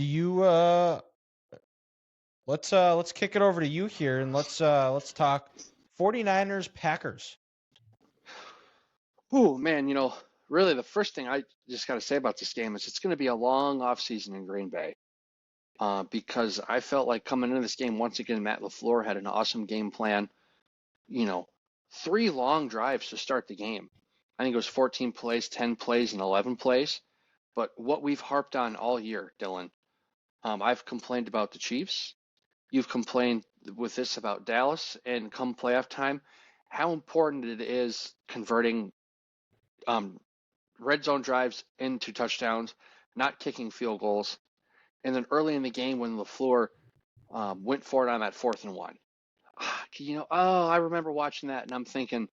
do you let's kick it over to you here and let's talk 49ers Packers. Oh man, really the first thing I just got to say about this game is it's going to be a long off season in Green Bay. Because I felt like coming into this game, once again, Matt LaFleur had an awesome game plan. You know, 3 long drives to start the game. I think it was 14 plays, 10 plays, and 11 plays. But what we've harped on all year, Dylan, I've complained about the Chiefs. You've complained with this about Dallas, and come playoff time, how important it is converting um, red zone drives into touchdowns, not kicking field goals. And then early in the game when LaFleur went for it on that 4th and 1. I remember watching that and I'm thinking,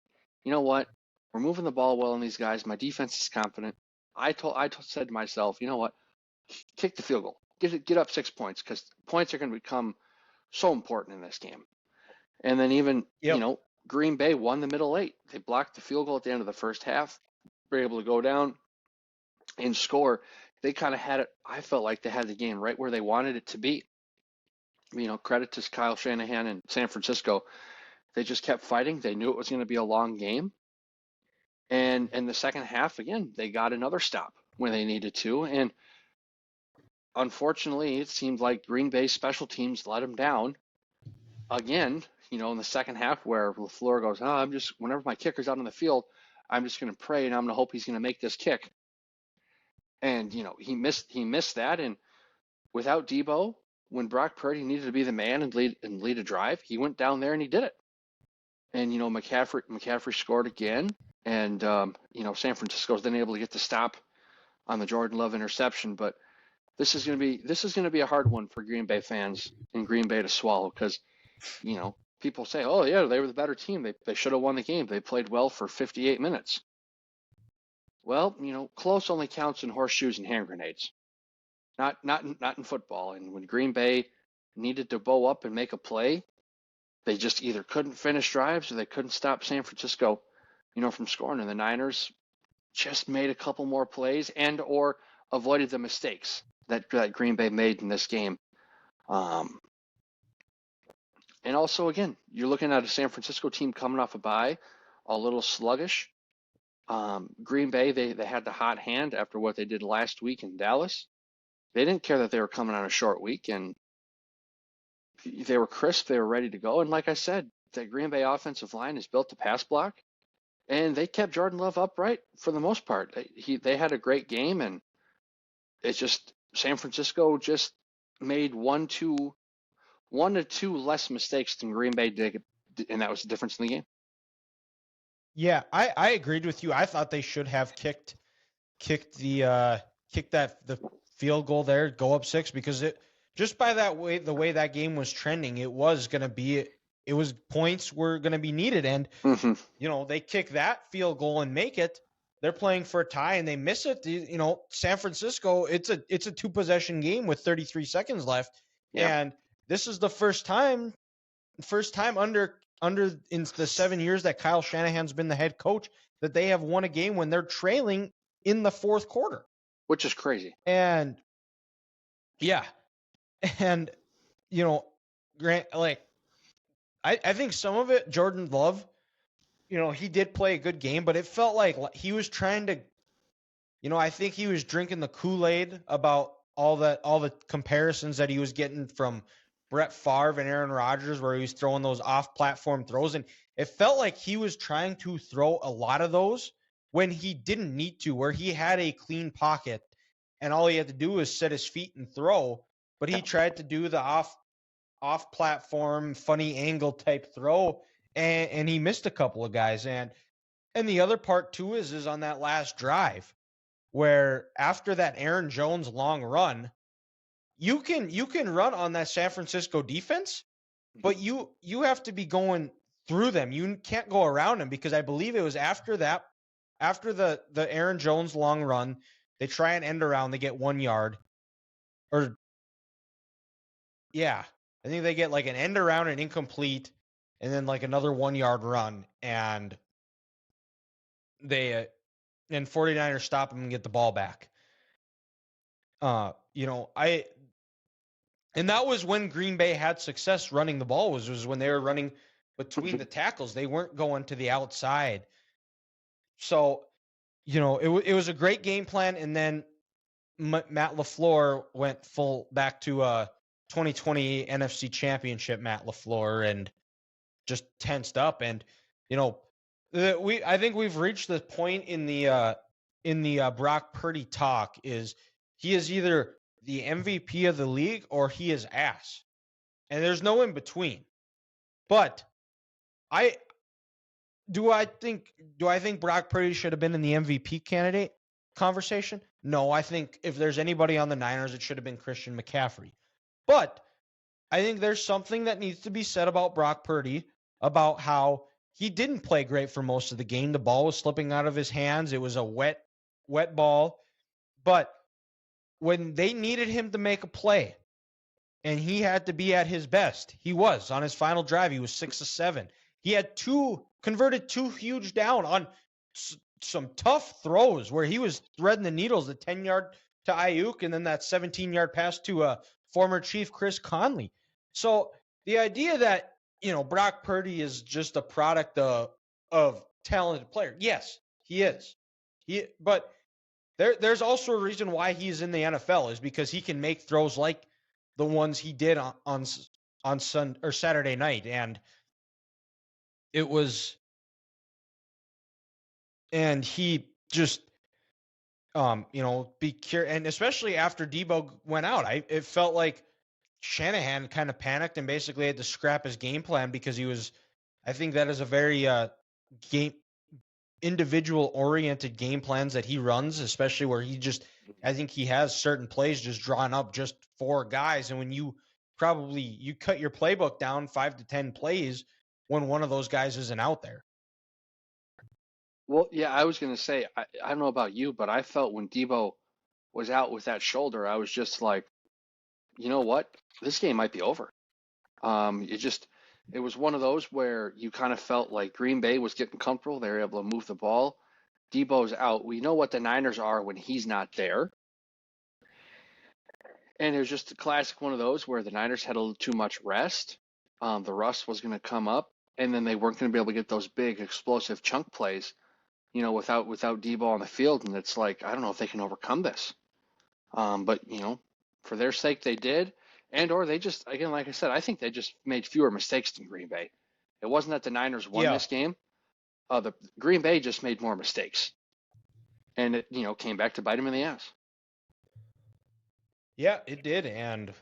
you know what? We're moving the ball well on these guys. My defense is confident. Said to myself, you know what? Kick the field goal. Get up 6 points because points are going to become so important in this game. And then even, Yep. Green Bay won the middle 8. They blocked the field goal at the end of the first half, were able to go down and score. They kind of had it. I felt like they had the game right where they wanted it to be. Credit to Kyle Shanahan and San Francisco. They just kept fighting. They knew it was going to be a long game. And in the second half, again, they got another stop when they needed to. And unfortunately, it seemed like Green Bay's special teams let them down again, in the second half where LaFleur goes, whenever my kicker's out on the field, I'm just going to pray and I'm going to hope he's going to make this kick. And, he missed that. And without Debo, when Brock Purdy needed to be the man and lead a drive, he went down there and he did it. And McCaffrey scored again, and San Francisco's then able to get the stop on the Jordan Love interception. But this is going to be a hard one for Green Bay fans in Green Bay to swallow because people say, oh yeah, they were the better team. They should have won the game. They played well for 58 minutes. Well, close only counts in horseshoes and hand grenades, not in football. And when Green Bay needed to bow up and make a play, they just either couldn't finish drives or they couldn't stop San Francisco, from scoring. And the Niners just made a couple more plays and or avoided the mistakes that Green Bay made in this game. And also, again, you're looking at a San Francisco team coming off a bye, a little sluggish. Green Bay, they had the hot hand after what they did last week in Dallas. They didn't care that they were coming on a short week, and they were crisp. They were ready to go. And like I said, the Green Bay offensive line is built to pass block, and they kept Jordan Love upright for the most part. They had a great game, and it's just San Francisco just made one to two less mistakes than Green Bay did, and that was the difference in the game. Yeah, I agreed with you. I thought they should have kicked the field goal there, go up 6, because it just by the way that game was trending, it was points were gonna be needed, and they kick that field goal and make it. They're playing for a tie and they miss it. San Francisco, it's a 2-possession game with 33 seconds left, and this is the first time under in the 7 years that Kyle Shanahan's been the head coach that they have won a game when they're trailing in the fourth quarter, which is crazy. And yeah, and Grant, I think some of it, Jordan Love, he did play a good game, but it felt like he was trying to, I think he was drinking the Kool-Aid about all the comparisons that he was getting from Brett Favre and Aaron Rodgers, where he was throwing those off-platform throws, and it felt like he was trying to throw a lot of those when he didn't need to, where he had a clean pocket and all he had to do was set his feet and throw. But he tried to do the off-platform, funny angle type throw, and he missed a couple of guys. And the other part too is on that last drive, where after that Aaron Jones long run, you can run on that San Francisco defense, but you have to be going through them. You can't go around them, because I believe it was after the Aaron Jones long run, they try and end around, they get 1 yard. Or yeah, I think they get like an end around and incomplete, and then like another 1 yard run, and they 49ers stop them and get the ball back. And that was when Green Bay had success running the ball, was when they were running between the tackles. They weren't going to the outside. So, it was a great game plan. And then Matt LaFleur went full back to 2020 NFC Championship Matt LaFleur and just tensed up. And, I think we've reached the point in the Brock Purdy talk is he is either the MVP of the league or he is ass. And there's no in between. But do I think Brock Purdy should have been in the MVP candidate conversation? No, I think if there's anybody on the Niners, it should have been Christian McCaffrey. But I think there's something that needs to be said about Brock Purdy, about how he didn't play great for most of the game. The ball was slipping out of his hands. It was a wet ball. But when they needed him to make a play and he had to be at his best, he was. On his final drive, he was 6 of 7. He had converted 2 huge down on some tough throws where he was threading the needles, the 10-yard to Ayuk and then that 17-yard pass to former Chief Chris Conley. So the idea that, Brock Purdy is just a product of talented player. Yes, he is. But there's also a reason why he's in the NFL is because he can make throws like the ones he did on Saturday night. And it was, and he just, and especially after Debo went out, it felt like Shanahan kind of panicked and basically had to scrap his game plan because I think that is a very individual oriented game plans that he runs, especially where I think he has certain plays just drawn up just for guys. And when you cut your playbook down 5 to 10 plays when one of those guys isn't out there. Well, yeah, I was going to say, I don't know about you, but I felt when Debo was out with that shoulder, I was just like, you know what? This game might be over. It was one of those where you kind of felt like Green Bay was getting comfortable. They were able to move the ball. Debo's out. We know what the Niners are when he's not there. And it was just a classic one of those where the Niners had a little too much rest. The rust was going to come up, and then they weren't going to be able to get those big explosive chunk plays, without Debo on the field. And it's like, I don't know if they can overcome this. But, for their sake, they did. Or they just, again, like I said, I think they just made fewer mistakes than Green Bay. It wasn't that the Niners won this game. The Green Bay just made more mistakes. And it, came back to bite them in the ass. Yeah, it did. And,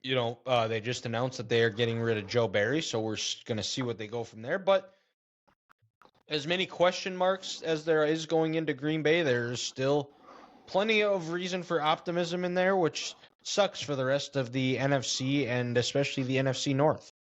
they just announced that they are getting rid of Joe Barry. So we're going to see what they go from there. But as many question marks as there is going into Green Bay, there's still plenty of reason for optimism in there, which sucks for the rest of the NFC and especially the NFC North.